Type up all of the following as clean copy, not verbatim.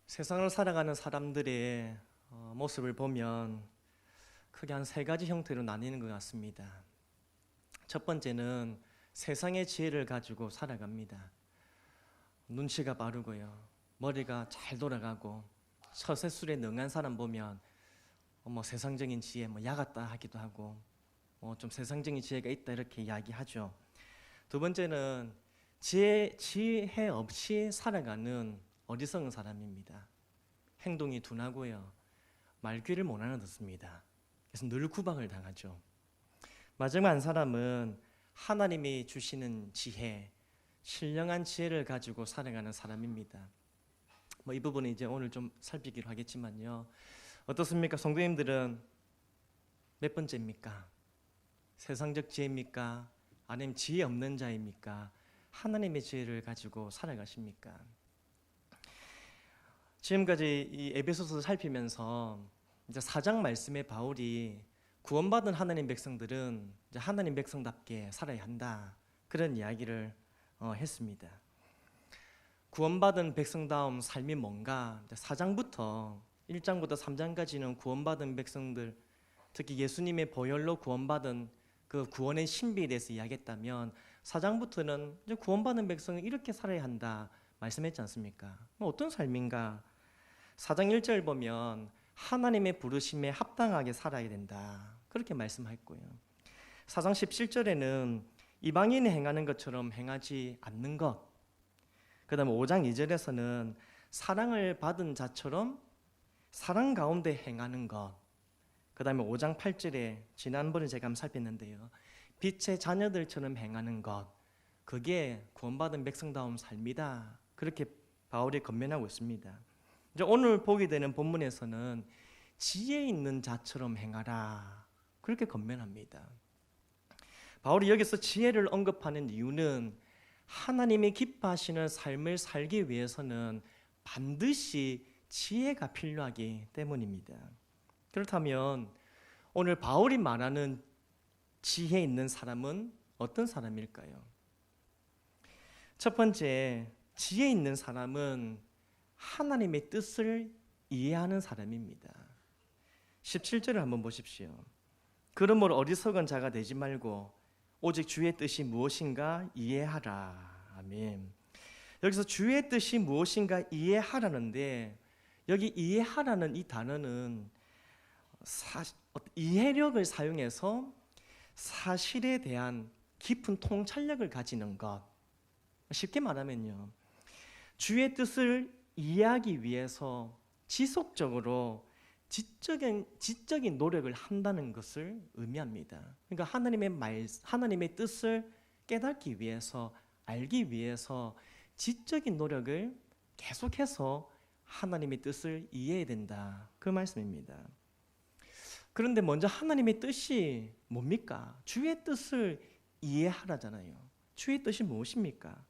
세상을 살아가는 사람들의 모습을 보면 크게 한 세 가지 형태로 나뉘는 것 같습니다. 첫 번째는 세상의 지혜를 가지고 살아갑니다. 눈치가 빠르고요, 머리가 잘 돌아가고 처세술에 능한 사람 보면 세상적인 지혜, 야같다 하기도 하고 좀 세상적인 지혜가 있다 이렇게 이야기하죠. 두 번째는 지혜 없이 살아가는 어리석은 사람입니다. 행동이 둔하고요, 말귀를 못 알아듣습니다. 그래서 늘 구박을 당하죠. 마지막 한 사람은 하나님이 주시는 지혜, 신령한 지혜를 가지고 살아가는 사람입니다. 이 부분은 이제 오늘 좀 살피기로 하겠지만요. 어떻습니까? 성도님들은 몇 번째입니까? 세상적 지혜입니까? 아니면 지혜 없는 자입니까? 하나님의 지혜를 가지고 살아가십니까? 지금까지 이 에베소서를 살피면서 이제 4장 말씀에 바울이 구원받은 하나님 백성들은 이제 하나님 백성답게 살아야 한다, 그런 이야기를 했습니다. 구원받은 백성다움 삶이 뭔가 4장부터 1장부터 3장까지는 구원받은 백성들, 특히 예수님의 보혈로 구원받은 그 구원의 신비에 대해서 이야기했다면 4장부터는 이제 구원받은 백성은 이렇게 살아야 한다 말씀했지 않습니까? 어떤 삶인가? 4장 1절 보면 하나님의 부르심에 합당하게 살아야 된다, 그렇게 말씀했고요. 4장 17절에는 이방인이 행하는 것처럼 행하지 않는 것, 그 다음에 5장 2절에서는 사랑을 받은 자처럼 사랑 가운데 행하는 것, 그 다음에 5장 8절에 지난번에 제가 한번 살폈는데요, 빛의 자녀들처럼 행하는 것, 그게 구원받은 백성다운 삶이다, 그렇게 바울이 권면하고 있습니다. 이제 오늘 보게 되는 본문에서는 지혜 있는 자처럼 행하라, 그렇게 권면합니다. 바울이 여기서 지혜를 언급하는 이유는 하나님이 기뻐하시는 삶을 살기 위해서는 반드시 지혜가 필요하기 때문입니다. 그렇다면 오늘 바울이 말하는 지혜 있는 사람은 어떤 사람일까요? 첫 번째, 지혜 있는 사람은 하나님의 뜻을 이해하는 사람입니다. 17절을 한번 보십시오. 그러므로 어리석은 자가 되지 말고 오직 주의 뜻이 무엇인가 이해하라. 아멘. 여기서 주의 뜻이 무엇인가 이해하라는데, 여기 이해하라는 이 단어는 이해력을 사용해서 사실에 대한 깊은 통찰력을 가지는 것. 쉽게 말하면요, 주의 뜻을 이해하기 위해서 지속적으로 지적인 노력을 한다는 것을 의미합니다. 그러니까 하나님의 뜻을 깨닫기 위해서, 알기 위해서 지적인 노력을 계속해서 하나님의 뜻을 이해해야 된다, 그 말씀입니다. 그런데 먼저 하나님의 뜻이 뭡니까? 주의 뜻을 이해하라잖아요. 주의 뜻이 무엇입니까?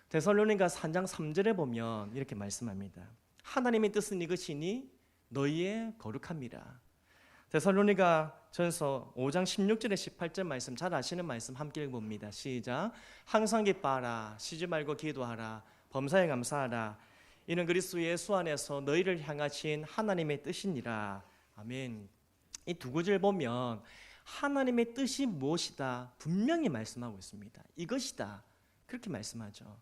데살로니가 4장 3절에 보면 이렇게 말씀합니다. 하나님의 뜻은 이것이니 너희의 거룩함이라. 데살로니가 전서 5장 16절에 18절 말씀, 잘 아시는 말씀 함께 읽어봅니다. 시작. 항상 기뻐하라, 쉬지 말고 기도하라, 범사에 감사하라, 이는 그리스도 예수 안에서 너희를 향하신 하나님의 뜻이니라. 아멘. 이 두 구절 보면 하나님의 뜻이 무엇이다 분명히 말씀하고 있습니다. 이것이다, 그렇게 말씀하죠.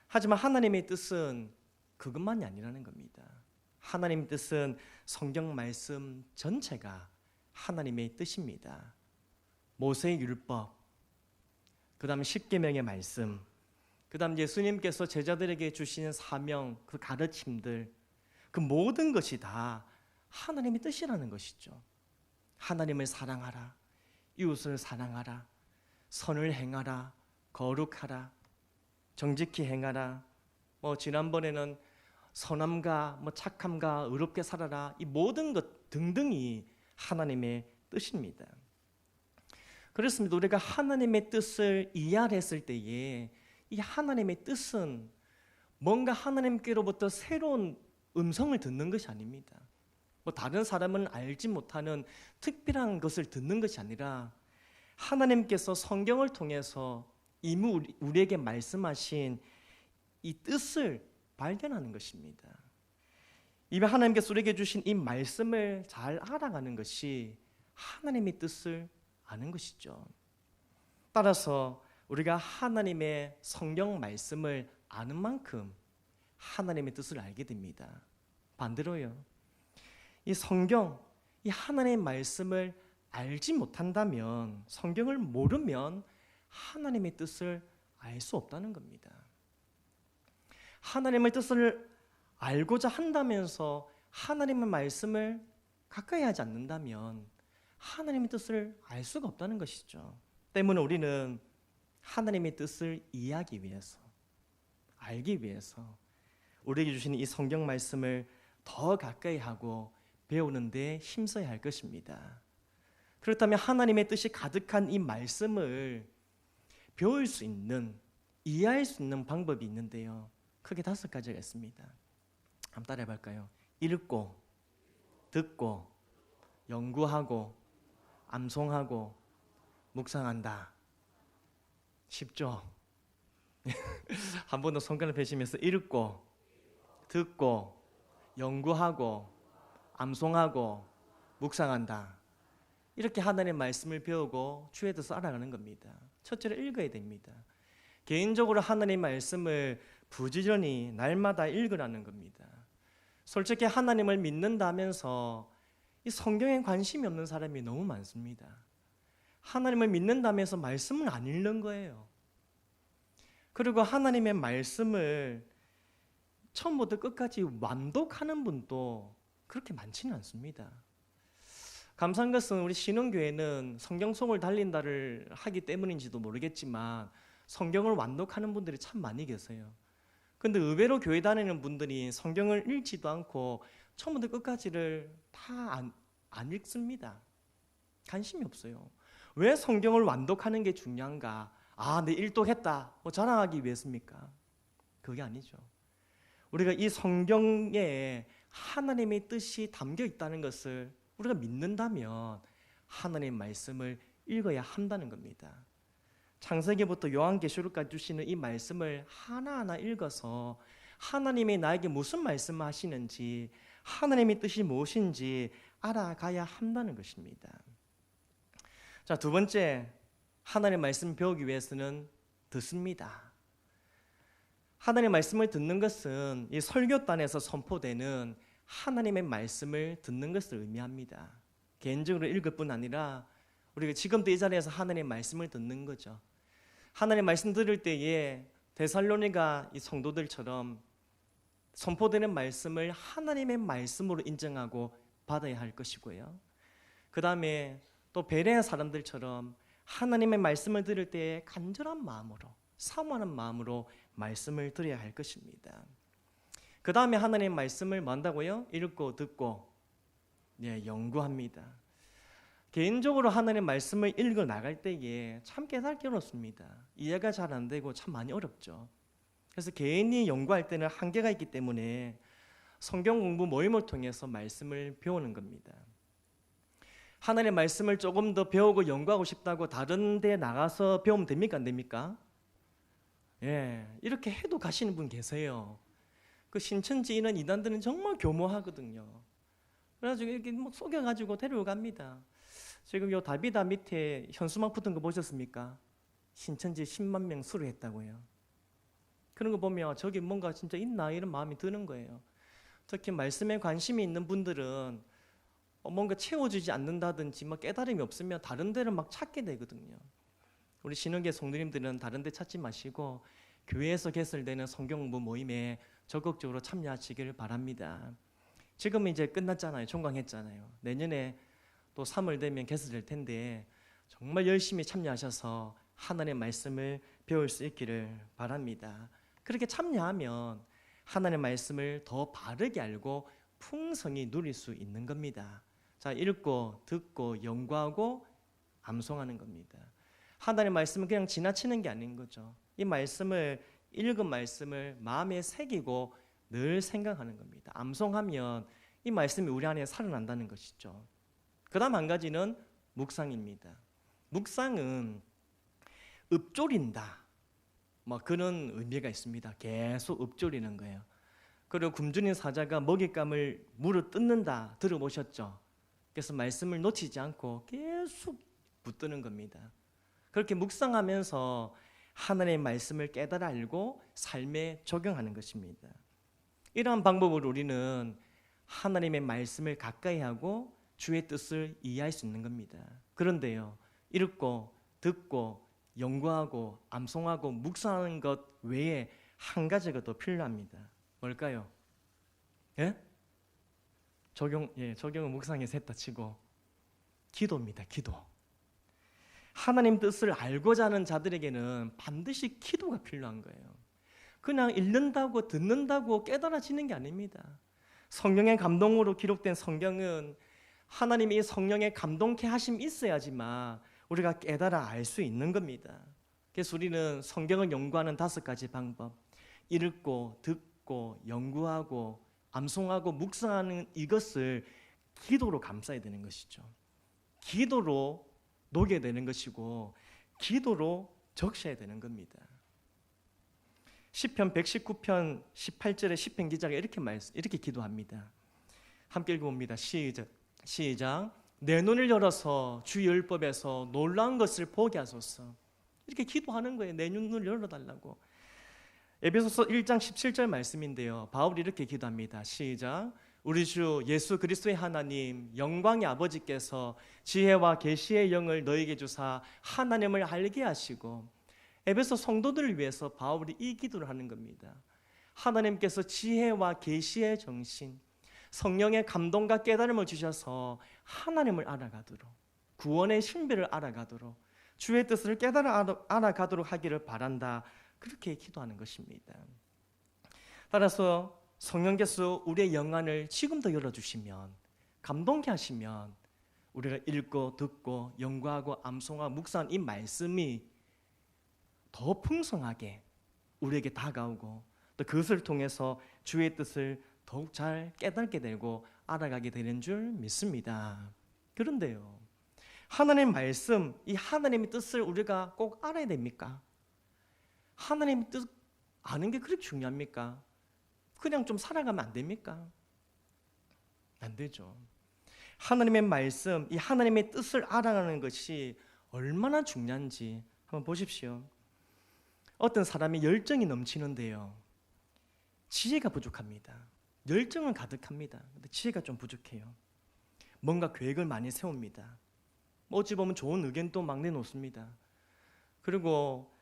하지만 하나님의 뜻은 그것만이 아니라는 겁니다. 하나님의 뜻은 성경 말씀 전체가 하나님의 뜻입니다. 모세의 율법, 그 다음 십계명의 말씀, 그 다음 예수님께서 제자들에게 주시는 사명, 그 가르침들, 그 모든 것이 다 하나님의 뜻이라는 것이죠. 하나님을 사랑하라, 이웃을 사랑하라, 선을 행하라, 거룩하라, 정직히 행하라, 지난번에는 선함과 착함과 의롭게 살아라, 이 모든 것 등등이 하나님의 뜻입니다. 그렇습니다. 우리가 하나님의 뜻을 이해했을 때에 이 하나님의 뜻은 뭔가 하나님께로부터 새로운 음성을 듣는 것이 아닙니다. 다른 사람은 알지 못하는 특별한 것을 듣는 것이 아니라 하나님께서 성경을 통해서 이미 우리에게 말씀하신 이 뜻을 발견하는 것입니다. 이미 하나님께서 우리에게 주신 이 말씀을 잘 알아가는 것이 하나님의 뜻을 아는 것이죠. 따라서 우리가 하나님의 성경 말씀을 아는 만큼 하나님의 뜻을 알게 됩니다. 반대로요, 이 성경, 이 하나님의 말씀을 알지 못한다면, 성경을 모르면 하나님의 뜻을 알 수 없다는 겁니다. 하나님의 뜻을 알고자 한다면서 하나님의 말씀을 가까이 하지 않는다면 하나님의 뜻을 알 수가 없다는 것이죠. 때문에 우리는 하나님의 뜻을 이해하기 위해서, 알기 위해서 우리에게 주신 이 성경 말씀을 더 가까이 하고 배우는 데 힘써야 할 것입니다. 그렇다면 하나님의 뜻이 가득한 이 말씀을 배울 수 있는, 이해할 수 있는 방법이 있는데요, 크게 5가지가 있습니다. 한번 따라해 볼까요? 읽고, 듣고, 연구하고, 암송하고, 묵상한다. 쉽죠? 한 번 더 손가락 펴시면서 읽고, 듣고, 연구하고, 암송하고, 묵상한다. 이렇게 하나님의 말씀을 배우고 주의 뜻을 알아가는 겁니다. 첫째로 읽어야 됩니다. 개인적으로 하나님의 말씀을 부지런히 날마다 읽으라는 겁니다. 솔직히 하나님을 믿는다면서 이 성경에 관심이 없는 사람이 너무 많습니다. 하나님을 믿는다면서 말씀을 안 읽는 거예요. 그리고 하나님의 말씀을 처음부터 끝까지 완독하는 분도 그렇게 많지는 않습니다. 감사한 것은 우리 신흥교회는 성경 속을 달린다를 하기 때문인지도 모르겠지만 성경을 완독하는 분들이 참 많이 계세요. 근데 의외로 교회 다니는 분들이 성경을 읽지도 않고 처음부터 끝까지를 다 안 읽습니다. 관심이 없어요. 왜 성경을 완독하는 게 중요한가? 내 일독했다, 자랑하기 위해서입니까? 그게 아니죠. 우리가 이 성경에 하나님의 뜻이 담겨 있다는 것을 우리가 믿는다면 하나님의 말씀을 읽어야 한다는 겁니다. 창세기부터 요한계시록까지 주시는 이 말씀을 하나하나 읽어서 하나님이 나에게 무슨 말씀을 하시는지, 하나님의 뜻이 무엇인지 알아가야 한다는 것입니다. 자, 2번째, 하나님의 말씀을 배우기 위해서는 듣습니다. 하나님의 말씀을 듣는 것은 이 설교단에서 선포되는 하나님의 말씀을 듣는 것을 의미합니다. 개인적으로 읽을 뿐 아니라 우리가 지금도 이 자리에서 하나님의 말씀을 듣는 거죠. 하나님의 말씀 들을 때에 데살로니가 이 성도들처럼 선포되는 말씀을 하나님의 말씀으로 인정하고 받아야 할 것이고요. 그 다음에 또 베레아 사람들처럼 하나님의 말씀을 들을 때에 간절한 마음으로, 사모하는 마음으로 말씀을 들어야 할 것입니다. 그 다음에 하나님의 말씀을 뭐 한다고요? 읽고 듣고 연구합니다. 개인적으로 하나님의 말씀을 읽어 나갈 때에 참 깨닫기 어렵습니다. 이해가 잘 안 되고 참 많이 어렵죠. 그래서 개인이 연구할 때는 한계가 있기 때문에 성경 공부 모임을 통해서 말씀을 배우는 겁니다. 하나님의 말씀을 조금 더 배우고 연구하고 싶다고 다른 데 나가서 배우면 됩니까? 안 됩니까? 이렇게 해도 가시는 분 계세요. 그 신천지 이런 이단들은 정말 교모하거든요. 그래가지고 이렇게 속여가지고 데려갑니다. 지금 요 다비다 밑에 현수막 붙은 거 보셨습니까? 신천지 10만 명 수료했다고요. 그런 거 보면 저기 뭔가 진짜 있나 이런 마음이 드는 거예요. 특히 말씀에 관심이 있는 분들은 뭔가 채워주지 않는다든지 깨달음이 없으면 다른 데를 찾게 되거든요. 우리 신흥계 성도님들은 다른 데 찾지 마시고 교회에서 개설되는 성경공부 모임에 적극적으로 참여하시길 바랍니다. 지금은 이제 끝났잖아요. 종강했잖아요. 내년에 또 3월 되면 개설될 텐데 정말 열심히 참여하셔서 하나님의 말씀을 배울 수 있기를 바랍니다. 그렇게 참여하면 하나님의 말씀을 더 바르게 알고 풍성히 누릴 수 있는 겁니다. 자, 읽고 듣고 연구하고 암송하는 겁니다. 하나님의 말씀은 그냥 지나치는 게 아닌 거죠. 이 말씀을, 읽은 말씀을 마음에 새기고 늘 생각하는 겁니다. 암송하면 이 말씀이 우리 안에 살아난다는 것이죠. 그 다음 한 가지는 묵상입니다. 묵상은 읊조린다, 그런 의미가 있습니다. 계속 읊조리는 거예요. 그리고 굶주린 사자가 먹잇감을 물어 뜯는다 들어보셨죠? 그래서 말씀을 놓치지 않고 계속 붙드는 겁니다. 그렇게 묵상하면서 하나님의 말씀을 깨달아 알고 삶에 적용하는 것입니다. 이러한 방법으로 우리는 하나님의 말씀을 가까이 하고 주의 뜻을 이해할 수 있는 겁니다. 그런데요, 읽고 듣고 연구하고 암송하고 묵상하는 것 외에 한 가지가 더 필요합니다. 뭘까요? 예? 적용은 묵상에서 했다 치고 기도입니다. 기도. 하나님 뜻을 알고자 하는 자들에게는 반드시 기도가 필요한 거예요. 그냥 읽는다고 듣는다고 깨달아지는 게 아닙니다. 성령의 감동으로 기록된 성경은 하나님이 이 성령의 감동케 하심이 있어야지만 우리가 깨달아 알 수 있는 겁니다. 그래서 우리는 성경을 연구하는 5가지 방법, 읽고 듣고 연구하고 암송하고 묵상하는 이것을 기도로 감싸야 되는 것이죠. 기도로 녹여야 되는 것이고 기도로 적셔야 되는 겁니다. 시편 119편 18절에 시편 기자가 이렇게 기도합니다. 함께 읽어봅니다. 시작. 내 눈을 열어서 주의 율법에서 놀라운 것을 보게 하소서. 이렇게 기도하는 거예요. 내 눈을 열어달라고. 에베소서 1장 17절 말씀인데요, 바울이 이렇게 기도합니다. 시작. 우리 주 예수 그리스도의 하나님 영광의 아버지께서 지혜와 계시의 영을 너에게 주사 하나님을 알게 하시고, 에베소 성도들을 위해서 바울이 이 기도를 하는 겁니다. 하나님께서 지혜와 계시의 정신, 성령의 감동과 깨달음을 주셔서 하나님을 알아가도록, 구원의 신비를 알아가도록, 주의 뜻을 알아가도록 하기를 바란다. 그렇게 기도하는 것입니다. 따라서 성령께서 우리의 영안을 지금도 열어주시면, 감동케 하시면 우리가 읽고 듣고 연구하고 암송하고 묵상한 이 말씀이 더 풍성하게 우리에게 다가오고, 또 그것을 통해서 주의 뜻을 더욱 잘 깨닫게 되고 알아가게 되는 줄 믿습니다. 그런데요, 하나님의 말씀, 이 하나님의 뜻을 우리가 꼭 알아야 됩니까? 하나님의 뜻 아는 게 그렇게 중요합니까? 그냥 좀 살아가면 안 됩니까? 안 되죠. 하나님의 말씀, 이 하나님의 뜻을 알아가는 것이 얼마나 중요한지 한번 보십시오. 어떤 사람이 열정이 넘치는데요, 지혜가 부족합니다. 열정은 가득합니다. 근데 지혜가 좀 부족해요. 뭔가 계획을 많이 세웁니다. 어찌 보면 좋은 의견도 막 내놓습니다. 그리고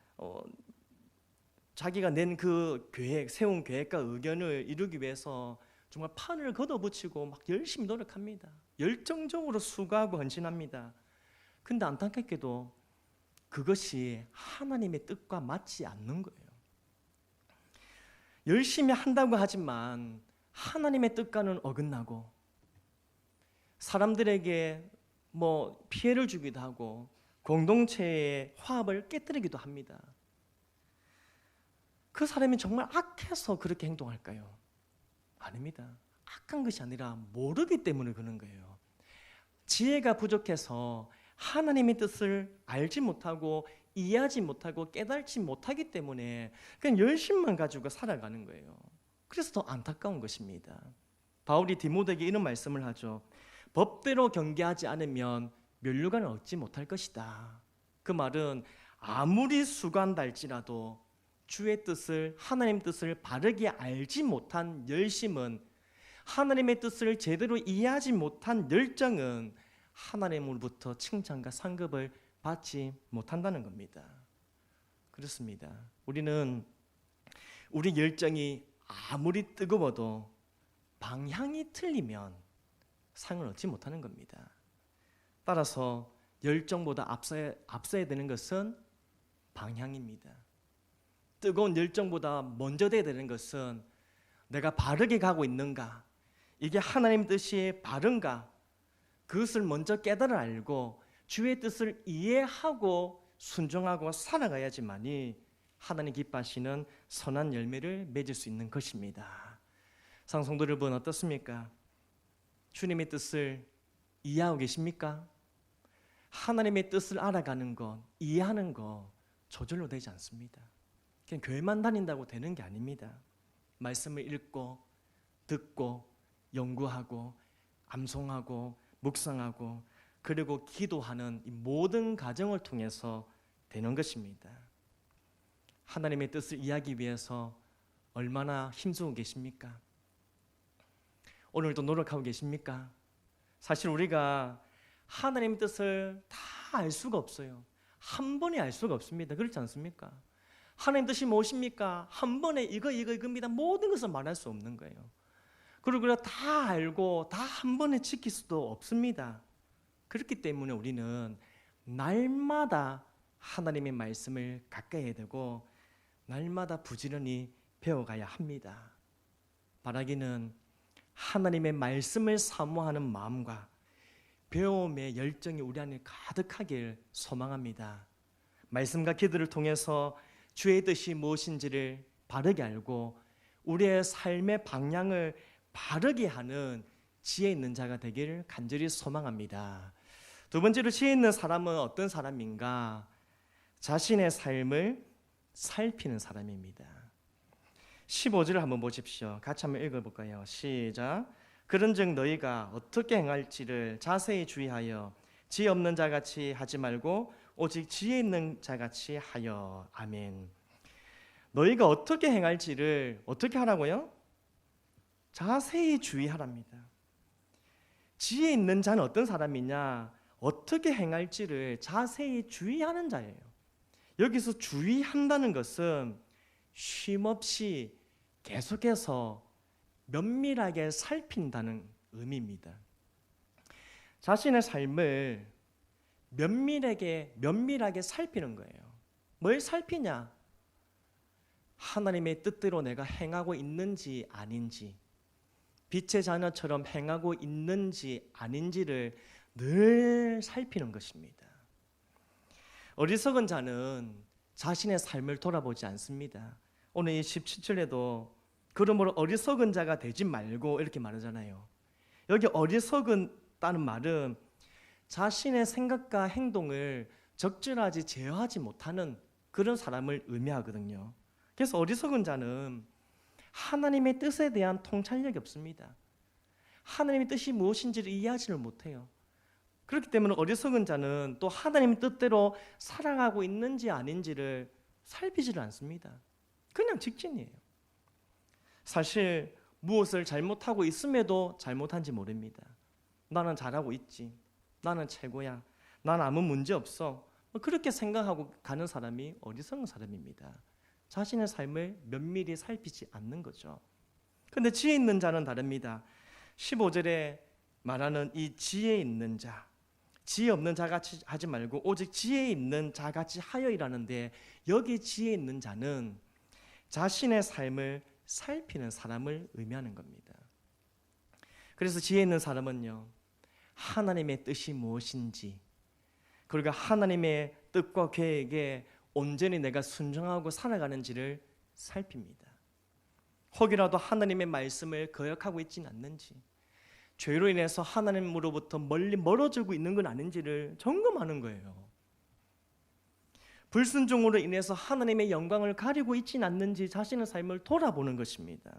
자기가 낸 그 계획, 세운 계획과 의견을 이루기 위해서 정말 판을 걷어붙이고 막 열심히 노력합니다. 열정적으로 수고하고 헌신합니다. 근데 안타깝게도 그것이 하나님의 뜻과 맞지 않는 거예요. 열심히 한다고 하지만 하나님의 뜻과는 어긋나고, 사람들에게 피해를 주기도 하고 공동체의 화합을 깨뜨리기도 합니다. 그 사람이 정말 악해서 그렇게 행동할까요? 아닙니다. 악한 것이 아니라 모르기 때문에 그런 거예요. 지혜가 부족해서 하나님의 뜻을 알지 못하고 이해하지 못하고 깨달지 못하기 때문에 그냥 열심만 가지고 살아가는 거예요. 그래서 더 안타까운 것입니다. 바울이 디모데에게 이런 말씀을 하죠. 법대로 경계하지 않으면 면류관을 얻지 못할 것이다. 그 말은 아무리 수고한다 할지라도 주의 뜻을, 하나님의 뜻을 바르게 알지 못한 열심은, 하나님의 뜻을 제대로 이해하지 못한 열정은 하나님으로부터 칭찬과 상급을 받지 못한다는 겁니다. 그렇습니다. 우리는 우리 열정이 아무리 뜨거워도 방향이 틀리면 상을 얻지 못하는 겁니다. 따라서 열정보다 앞서야 되는 것은 방향입니다. 뜨거운 열정보다 먼저 돼야 되는 것은 내가 바르게 가고 있는가, 이게 하나님 뜻이 바른가, 그것을 먼저 깨달아 알고 주의 뜻을 이해하고 순종하고 살아가야지만이 하나님 기뻐하시는 선한 열매를 맺을 수 있는 것입니다. 상성도 여러분, 어떻습니까? 주님의 뜻을 이해하고 계십니까? 하나님의 뜻을 알아가는 것, 이해하는 것 저절로 되지 않습니다. 그냥 교회만 다닌다고 되는 게 아닙니다. 말씀을 읽고 듣고 연구하고 암송하고 묵상하고 그리고 기도하는 이 모든 과정을 통해서 되는 것입니다. 하나님의 뜻을 이해하기 위해서 얼마나 힘쓰고 계십니까? 오늘도 노력하고 계십니까? 사실 우리가 하나님의 뜻을 다 알 수가 없어요. 한 번에 알 수가 없습니다. 그렇지 않습니까? 하나님 뜻이 무엇입니까? 한 번에 이겁니다. 모든 것을 말할 수 없는 거예요. 그리고 다 알고 다 한 번에 지킬 수도 없습니다. 그렇기 때문에 우리는 날마다 하나님의 말씀을 가까이 해야 되고 날마다 부지런히 배워가야 합니다. 바라기는 하나님의 말씀을 사모하는 마음과 배움의 열정이 우리 안에 가득하길 소망합니다. 말씀과 기도를 통해서 주의 뜻이 무엇인지를 바르게 알고 우리의 삶의 방향을 바르게 하는 지혜 있는 자가 되기를 간절히 소망합니다. 두 번째로 지혜 있는 사람은 어떤 사람인가? 자신의 삶을 살피는 사람입니다. 15절을 한번 보십시오. 같이 한번 읽어볼까요? 시작. 그런즉 너희가 어떻게 행할지를 자세히 주의하여 지혜 없는 자같이 하지 말고 오직 지혜 있는 자같이 하여. 아멘. 너희가 어떻게 행할지를 어떻게 하라고요? 자세히 주의하랍니다. 지혜 있는 자는 어떤 사람이냐? 어떻게 행할지를 자세히 주의하는 자예요. 여기서 주의한다는 것은 쉼없이 계속해서 면밀하게 살핀다는 의미입니다. 자신의 삶을 면밀하게 살피는 거예요. 뭘 살피냐? 하나님의 뜻대로 내가 행하고 있는지 아닌지, 빛의 자녀처럼 행하고 있는지 아닌지를 늘 살피는 것입니다. 어리석은 자는 자신의 삶을 돌아보지 않습니다. 오늘 이 17절에도 그러므로 어리석은 자가 되지 말고 이렇게 말하잖아요. 여기 어리석은다는 말은 자신의 생각과 행동을 적절하지 제어하지 못하는 그런 사람을 의미하거든요. 그래서 어리석은 자는 하나님의 뜻에 대한 통찰력이 없습니다. 하나님의 뜻이 무엇인지를 이해하지를 못해요. 그렇기 때문에 어리석은 자는 또 하나님의 뜻대로 살아가고 있는지 아닌지를 살피지를 않습니다. 그냥 직진이에요. 사실 무엇을 잘못하고 있음에도 잘못한지 모릅니다. 나는 잘하고 있지. 나는 최고야. 난 아무 문제 없어. 그렇게 생각하고 가는 사람이 어리석은 사람입니다. 자신의 삶을 면밀히 살피지 않는 거죠. 그런데 지혜 있는 자는 다릅니다. 15절에 말하는 이 지혜 있는 자, 지혜 없는 자같이 하지 말고 오직 지혜 있는 자같이 하여이라는데 여기 지혜 있는 자는 자신의 삶을 살피는 사람을 의미하는 겁니다. 그래서 지혜 있는 사람은요, 하나님의 뜻이 무엇인지 그리고 하나님의 뜻과 계획에 온전히 내가 순종하고 살아가는지를 살핍니다. 혹이라도 하나님의 말씀을 거역하고 있지는 않는지, 죄로 인해서 하나님으로부터 멀리 멀어지고 있는 건 아닌지를 점검하는 거예요. 불순종으로 인해서 하나님의 영광을 가리고 있지는 않는지 자신의 삶을 돌아보는 것입니다.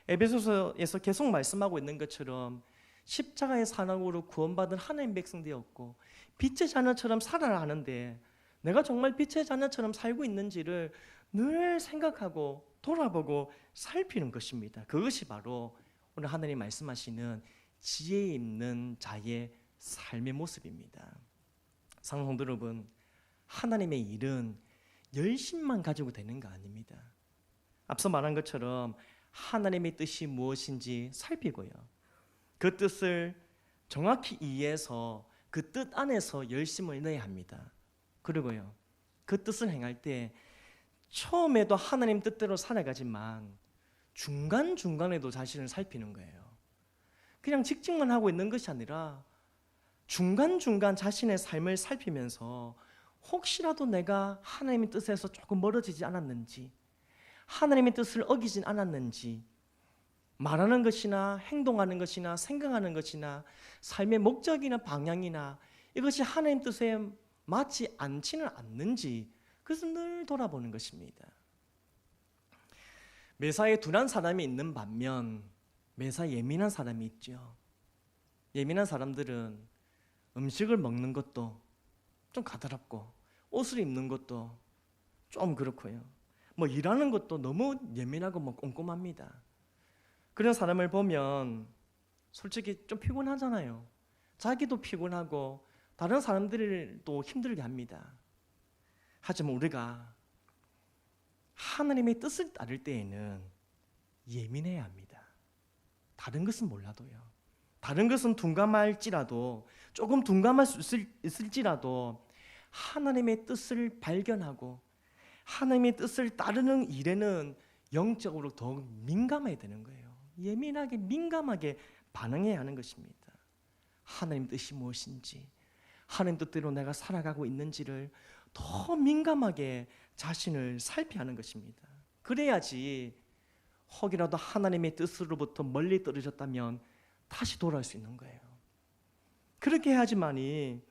에베소서에서 계속 말씀하고 있는 것처럼 십자가의 사랑으로 구원받은 하나님 백성되었고 빛의 자녀처럼 살아야 하는데 내가 정말 빛의 자녀처럼 살고 있는지를 늘 생각하고 돌아보고 살피는 것입니다. 그것이 바로 오늘 하나님 말씀하시는 지혜 있는 자의 삶의 모습입니다. 사랑하는 성도 여러분, 하나님의 일은 열심만 가지고 되는 거 아닙니다. 앞서 말한 것처럼 하나님의 뜻이 무엇인지 살피고요, 그 뜻을 정확히 이해해서 그 뜻 안에서 열심을 내야 합니다. 그리고요, 그 뜻을 행할 때 처음에도 하나님 뜻대로 살아가지만 중간중간에도 자신을 살피는 거예요. 그냥 직진만 하고 있는 것이 아니라 중간중간 자신의 삶을 살피면서 혹시라도 내가 하나님의 뜻에서 조금 멀어지지 않았는지, 하나님의 뜻을 어기진 않았는지, 말하는 것이나 행동하는 것이나 생각하는 것이나 삶의 목적이나 방향이나 이것이 하나님 뜻에 맞지 않지는 않는지, 그것을 늘 돌아보는 것입니다. 매사에 둔한 사람이 있는 반면 매사 예민한 사람이 있죠. 예민한 사람들은 음식을 먹는 것도 좀 가더랍고 옷을 입는 것도 좀 그렇고요. 뭐 일하는 것도 너무 예민하고 뭐 꼼꼼합니다. 그런 사람을 보면 솔직히 좀 피곤하잖아요. 자기도 피곤하고 다른 사람들도 힘들게 합니다. 하지만 우리가 하나님의 뜻을 따를 때에는 예민해야 합니다. 다른 것은 몰라도요. 다른 것은 둔감할지라도 조금 둔감할 수 있을지라도 하나님의 뜻을 발견하고 하나님의 뜻을 따르는 일에는 영적으로 더욱 민감해야 되는 거예요. 예민하게 민감하게 반응해야 하는 것입니다. 하나님 뜻이 무엇인지, 하나님 뜻대로 내가 살아가고 있는지를 더 민감하게 자신을 살펴야 하는 것입니다. 그래야지 혹이라도 하나님의 뜻으로부터 멀리 떨어졌다면 다시 돌아올 수 있는 거예요. 그렇게 해야지만이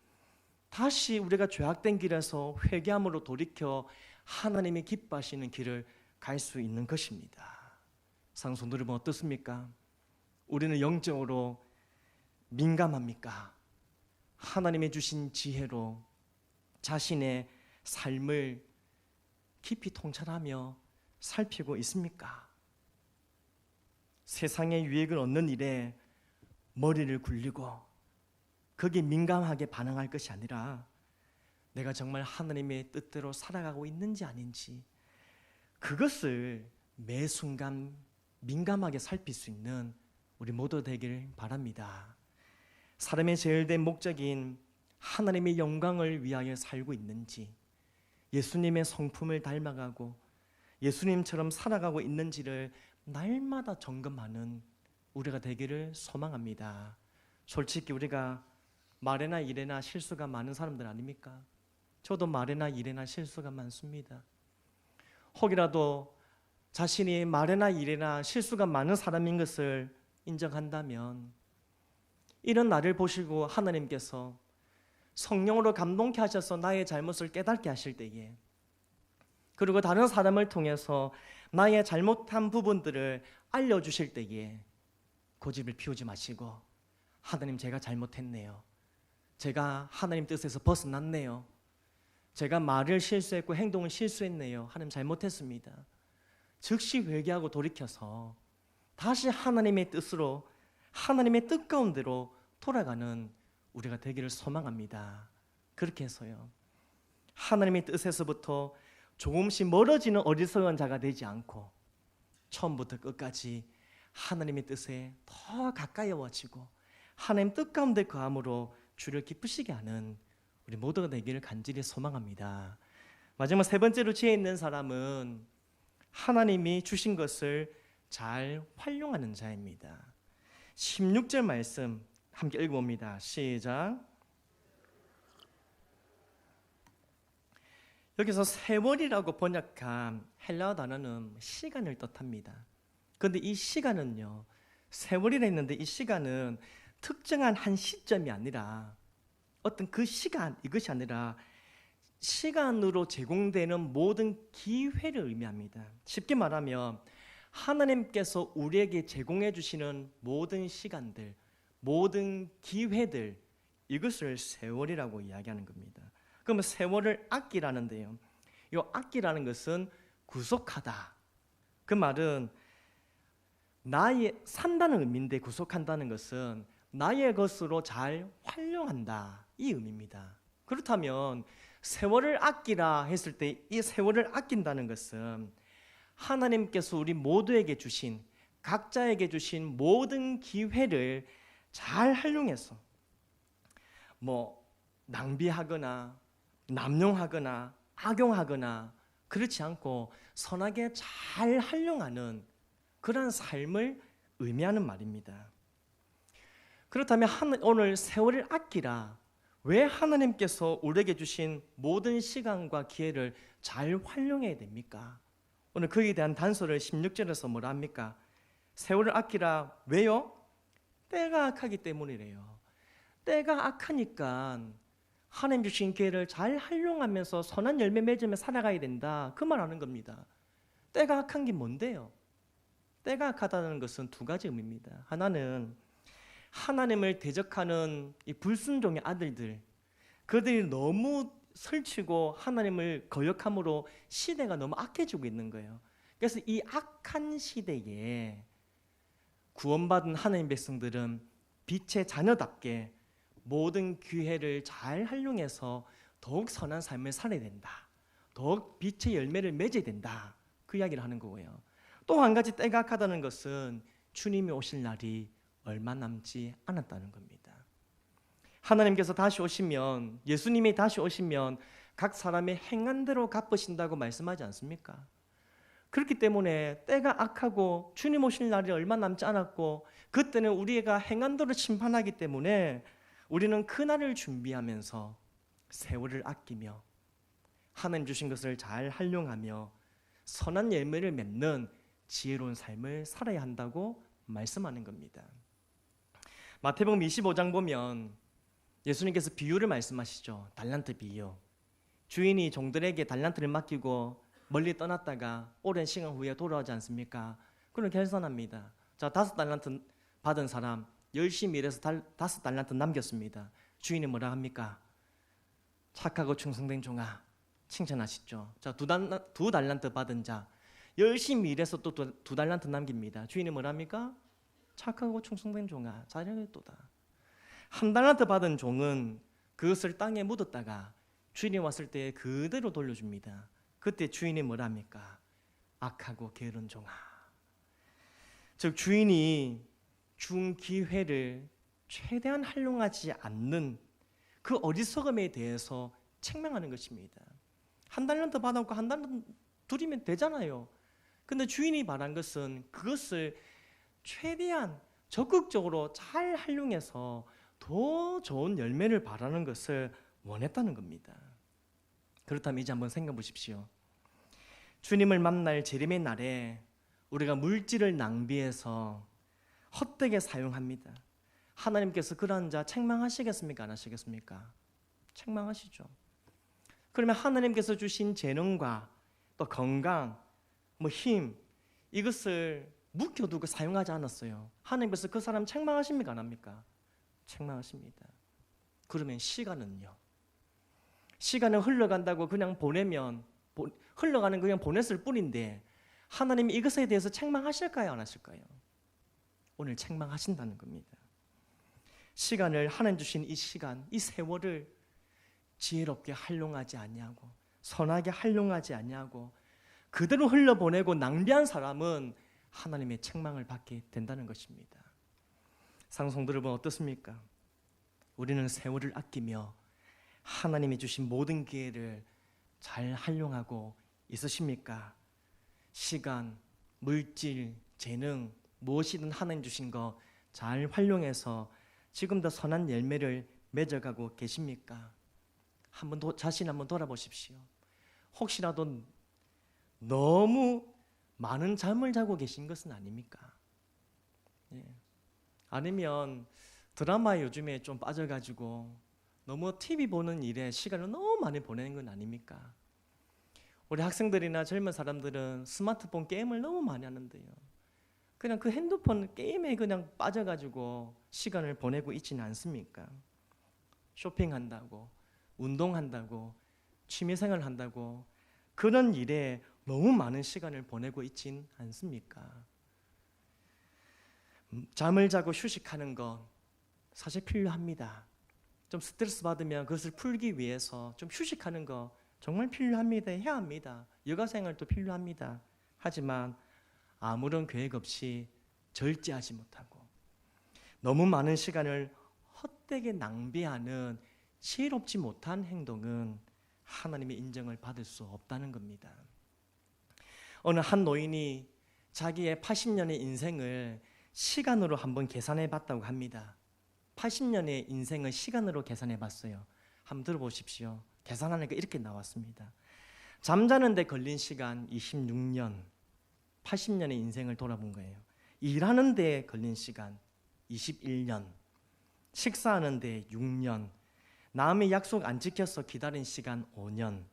다시 우리가 죄악된 길에서 회개함으로 돌이켜 하나님이 기뻐하시는 길을 갈 수 있는 것입니다. 상손 여러분 어떻습니까? 우리는 영적으로 민감합니까? 하나님의 주신 지혜로 자신의 삶을 깊이 통찰하며 살피고 있습니까? 세상의 유익을 얻는 일에 머리를 굴리고 거기에 민감하게 반응할 것이 아니라 내가 정말 하나님의 뜻대로 살아가고 있는지 아닌지 그것을 매 순간 민감하게 살필 수 있는 우리 모두 되길 바랍니다. 사람의 제일된 목적인 하나님의 영광을 위하여 살고 있는지, 예수님의 성품을 닮아가고 예수님처럼 살아가고 있는지를 날마다 점검하는 우리가 되기를 소망합니다. 솔직히 우리가 말에나 일에나 실수가 많은 사람들 아닙니까? 저도 말에나 일에나 실수가 많습니다. 혹이라도 자신이 말에나 일에나 실수가 많은 사람인 것을 인정한다면 이런 나를 보시고 하나님께서 성령으로 감동케 하셔서 나의 잘못을 깨닫게 하실 때에, 그리고 다른 사람을 통해서 나의 잘못한 부분들을 알려주실 때에 고집을 피우지 마시고 하나님 제가 잘못했네요. 제가 하나님 뜻에서 벗어났네요. 제가 말을 실수했고 행동을 실수했네요. 하나님 잘못했습니다. 즉시 회개하고 돌이켜서 다시 하나님의 뜻으로 하나님의 뜻 가운데로 돌아가는 우리가 되기를 소망합니다. 그렇게 해서요 하나님의 뜻에서부터 조금씩 멀어지는 어리석은 자가 되지 않고 처음부터 끝까지 하나님의 뜻에 더 가까이워지고 하나님 뜻 가운데 거함으로 주를 기쁘시게 하는 우리 모두가 되기를 간절히 소망합니다. 마지막 세 번째로 지혜 있는 사람은 하나님이 주신 것을 잘 활용하는 자입니다. 16절 말씀 함께 읽어봅니다. 시작. 여기서 세월이라고 번역한 헬라어 단어는 시간을 뜻합니다. 그런데 이 시간은요, 세월이라 했는데 이 시간은 특정한 한 시점이 아니라 어떤 그 시간, 이것이 아니라 시간으로 제공되는 모든 기회를 의미합니다. 쉽게 말하면 하나님께서 우리에게 제공해 주시는 모든 시간들, 모든 기회들, 이것을 세월이라고 이야기하는 겁니다. 그러면 세월을 아끼라는데요, 이 아끼라는 것은 구속하다. 그 말은 나의 산다는 의미인데, 구속한다는 것은 나의 것으로 잘 활용한다, 이 의미입니다. 그렇다면 세월을 아끼라 했을 때 이 세월을 아낀다는 것은 하나님께서 우리 모두에게 주신, 각자에게 주신 모든 기회를 잘 활용해서 낭비하거나 남용하거나 악용하거나 그렇지 않고 선하게 잘 활용하는 그런 삶을 의미하는 말입니다. 그렇다면 오늘 세월을 아끼라, 왜 하나님께서 우리에게 주신 모든 시간과 기회를 잘 활용해야 됩니까? 오늘 거기에 대한 단서를 16절에서 뭐라 합니까? 세월을 아끼라, 왜요? 때가 악하기 때문이래요. 때가 악하니까 하나님 주신 기회를 잘 활용하면서 선한 열매 맺으며 살아가야 된다, 그 말 하는 겁니다. 때가 악한 게 뭔데요? 때가 악하다는 것은 두 가지 의미입니다. 하나는 하나님을 대적하는 이 불순종의 아들들, 그들이 너무 설치고 하나님을 거역함으로 시대가 너무 악해지고 있는 거예요. 그래서 이 악한 시대에 구원받은 하나님 백성들은 빛의 자녀답게 모든 기회를 잘 활용해서 더욱 선한 삶을 살아야 된다. 더욱 빛의 열매를 맺어야 된다. 그 이야기를 하는 거고요. 또 한 가지 때가 악하다는 것은 주님이 오실 날이 얼마 남지 않았다는 겁니다. 하나님께서 다시 오시면, 예수님이 다시 오시면 각 사람의 행한 대로 갚으신다고 말씀하지 않습니까? 그렇기 때문에 때가 악하고 주님 오실 날이 얼마 남지 않았고 그때는 우리가 행한 대로 심판하기 때문에 우리는 그날을 준비하면서 세월을 아끼며 하나님 주신 것을 잘 활용하며 선한 열매를 맺는 지혜로운 삶을 살아야 한다고 말씀하는 겁니다. 마태복음 25장 보면 예수님께서 비유를 말씀하시죠. 달란트 비유. 주인이 종들에게 달란트를 맡기고 멀리 떠났다가 오랜 시간 후에 돌아오지 않습니까? 그럼 결산합니다. 자, 5달란트 받은 사람 열심히 일해서 5달란트 남겼습니다. 주인이 뭐라 합니까? 착하고 충성된 종아, 칭찬하시죠. 자, 2달란트 받은 자 열심히 일해서 또 2달란트 남깁니다. 주인이 뭐라 합니까? 착하고 충성된 종아, 잘했도다. 1달란트 받은 종은 그것을 땅에 묻었다가 주인이 왔을 때 그대로 돌려줍니다. 그때 주인이 뭐라 합니까? 악하고 게으른 종아. 즉 주인이 준 기회를 최대한 활용하지 않는 그 어리석음에 대해서 책망하는 것입니다. 1달란트 받아놓고 1달란트 드리면 되잖아요. 근데 주인이 말한 것은 그것을 최대한 적극적으로 잘 활용해서 더 좋은 열매를 바라는 것을 원했다는 겁니다. 그렇다면 이제 한번 생각해 보십시오. 주님을 만날 재림의 날에 우리가 물질을 낭비해서 헛되게 사용합니다. 하나님께서 그런 자 책망하시겠습니까? 안 하시겠습니까? 책망하시죠. 그러면 하나님께서 주신 재능과 또 건강, 힘 이것을 묵혀두고 사용하지 않았어요. 하나님께서 그 사람 책망하십니까? 안 합니까? 책망하십니다. 그러면 시간은요? 시간은 흘러간다고 그냥 보내면 흘러가는 그냥 보냈을 뿐인데 하나님이 이것에 대해서 책망하실까요? 안 하실까요? 오늘 책망하신다는 겁니다. 시간을 하나님 주신 이 시간, 이 세월을 지혜롭게 활용하지 아니하고 선하게 활용하지 아니하고 그대로 흘려보내고 낭비한 사람은 하나님의 책망을 받게 된다는 것입니다. 상성들 여러분 어떻습니까? 우리는 세월을 아끼며 하나님이 주신 모든 기회를 잘 활용하고 있으십니까? 시간, 물질, 재능 무엇이든 하나님 주신 거 잘 활용해서 지금도 선한 열매를 맺어가고 계십니까? 자신 한번 돌아보십시오. 혹시라도 너무 많은 잠을 자고 계신 것은 아닙니까? 예. 아니면 드라마에 요즘에 좀 빠져가지고 너무 TV 보는 일에 시간을 너무 많이 보내는 건 아닙니까? 우리 학생들이나 젊은 사람들은 스마트폰 게임을 너무 많이 하는데요. 그냥 그 핸드폰 게임에 그냥 빠져가지고 시간을 보내고 있지는 않습니까? 쇼핑한다고, 운동한다고, 취미생활 한다고 그런 일에 너무 많은 시간을 보내고 있진 않습니까? 잠을 자고 휴식하는 것 사실 필요합니다. 좀 스트레스 받으면 그것을 풀기 위해서 좀 휴식하는 거 정말 필요합니다. 해야 합니다. 여가생활도 필요합니다. 하지만 아무런 계획 없이 절제하지 못하고 너무 많은 시간을 헛되게 낭비하는 지혜롭지 못한 행동은 하나님의 인정을 받을 수 없다는 겁니다. 어느 한 노인이 자기의 80년의 인생을 시간으로 한번 계산해 봤다고 합니다. 80년의 인생을 시간으로 계산해 봤어요. 한번 들어보십시오. 계산하니까 이렇게 나왔습니다. 잠자는 데 걸린 시간 26년, 80년의 인생을 돌아본 거예요. 일하는 데 걸린 시간 21년, 식사하는 데 6년, 남의 약속 안 지켜서 기다린 시간 5년,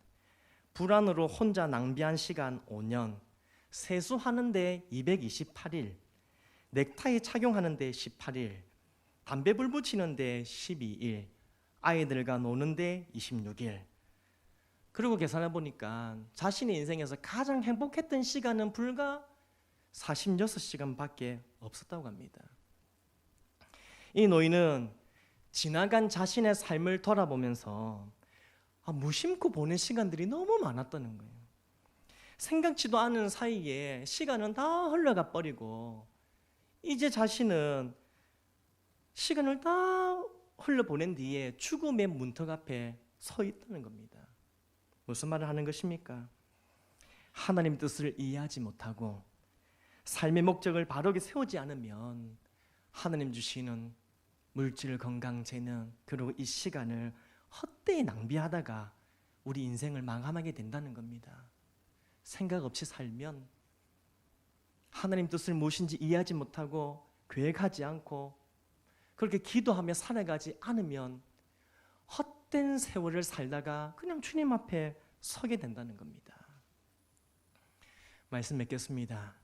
불안으로 혼자 낭비한 시간 5년, 세수하는데 228일, 넥타이 착용하는데 18일, 담배 불 붙이는데 12일, 아이들과 노는데 26일. 그리고 계산해 보니까 자신의 인생에서 가장 행복했던 시간은 불과 46시간밖에 없었다고 합니다. 이 노인은 지나간 자신의 삶을 돌아보면서 무심코 보낸 시간들이 너무 많았다는 거예요. 생각지도 않은 사이에 시간은 다 흘러가 버리고 이제 자신은 시간을 다 흘려보낸 뒤에 죽음의 문턱 앞에 서 있다는 겁니다. 무슨 말을 하는 것입니까? 하나님 뜻을 이해하지 못하고 삶의 목적을 바르게 세우지 않으면 하나님 주시는 물질, 건강, 재능, 그리고 이 시간을 헛되이 낭비하다가 우리 인생을 망함하게 된다는 겁니다. 생각 없이 살면, 하나님 뜻을 무엇인지 이해하지 못하고 계획하지 않고 그렇게 기도하며 살아가지 않으면 헛된 세월을 살다가 그냥 주님 앞에 서게 된다는 겁니다. 말씀 맺겠습니다.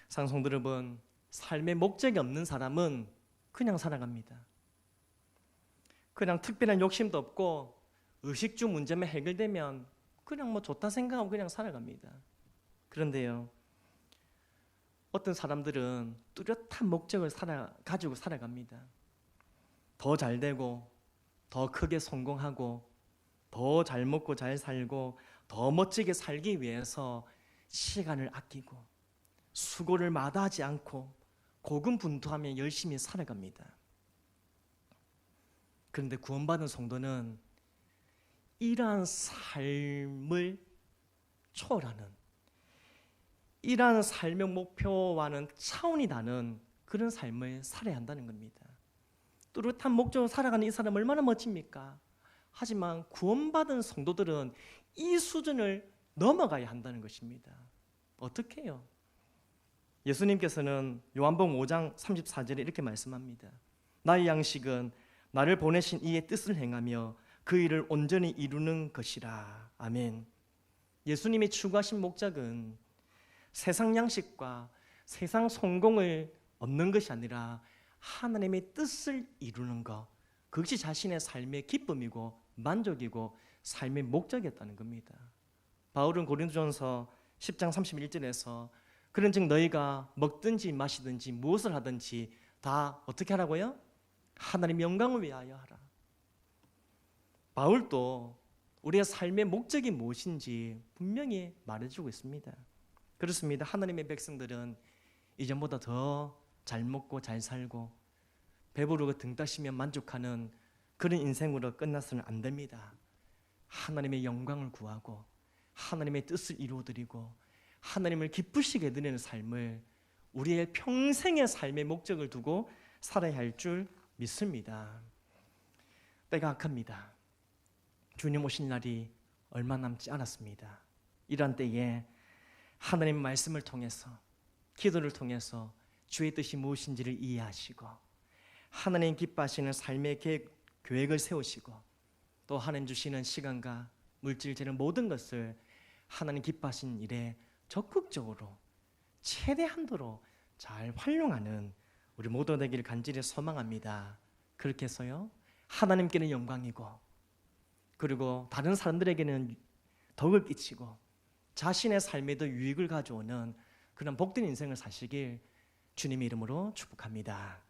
상성도 여러분, 삶의 목적이 없는 사람은 그냥 살아갑니다. 그냥 특별한 욕심도 없고 의식주 문제만 해결되면 그냥 뭐 좋다 생각하고 그냥 살아갑니다. 그런데요, 어떤 사람들은 뚜렷한 목적을 가지고 살아갑니다. 더 잘 되고, 더 크게 성공하고, 더 잘 먹고 잘 살고, 더 멋지게 살기 위해서 시간을 아끼고 수고를 마다하지 않고 고군분투하며 열심히 살아갑니다. 그런데 구원받은 성도는 이러한 삶을 초월하는, 이러한 삶의 목표와는 차원이 다른 그런 삶을 살아야 한다는 겁니다. 뚜렷한 목적으로 살아가는 이 사람 얼마나 멋집니까? 하지만 구원받은 성도들은 이 수준을 넘어가야 한다는 것입니다. 어떻게 해요? 예수님께서는 요한복음 5장 34절에 이렇게 말씀합니다. 나의 양식은 나를 보내신 이의 뜻을 행하며 그 일을 온전히 이루는 것이라. 아멘. 예수님이 추구하신 목적은 세상 양식과 세상 성공을 얻는 것이 아니라 하나님의 뜻을 이루는 것, 그것이 자신의 삶의 기쁨이고 만족이고 삶의 목적이었다는 겁니다. 바울은 고린도전서 10장 31절에서 그런즉 너희가 먹든지 마시든지 무엇을 하든지 다 어떻게 하라고요? 하나님의 영광을 위하여 하라. 바울도 우리의 삶의 목적이 무엇인지 분명히 말해주고 있습니다. 그렇습니다. 하나님의 백성들은 이전보다 더 잘 먹고 잘 살고 배부르고 등 따시며 만족하는 그런 인생으로 끝나서는 안 됩니다. 하나님의 영광을 구하고 하나님의 뜻을 이루어드리고 하나님을 기쁘시게 드리는 삶을 우리의 평생의 삶의 목적을 두고 살아야 할 줄 믿습니다. 때가 악합니다. 주님 오신 날이 얼마 남지 않았습니다. 이런 때에 하나님의 말씀을 통해서, 기도를 통해서 주의 뜻이 무엇인지를 이해하시고 하나님 기뻐하시는 삶의 계획을 세우시고 또 하나님 주시는 시간과 물질, 재능 모든 것을 하나님 기뻐하신 일에 적극적으로 최대한도로 잘 활용하는 우리 모두 되기를 간절히 소망합니다. 그렇게 해서요, 하나님께는 영광이고 그리고 다른 사람들에게는 덕을 끼치고 자신의 삶에도 유익을 가져오는 그런 복된 인생을 사시길 주님의 이름으로 축복합니다.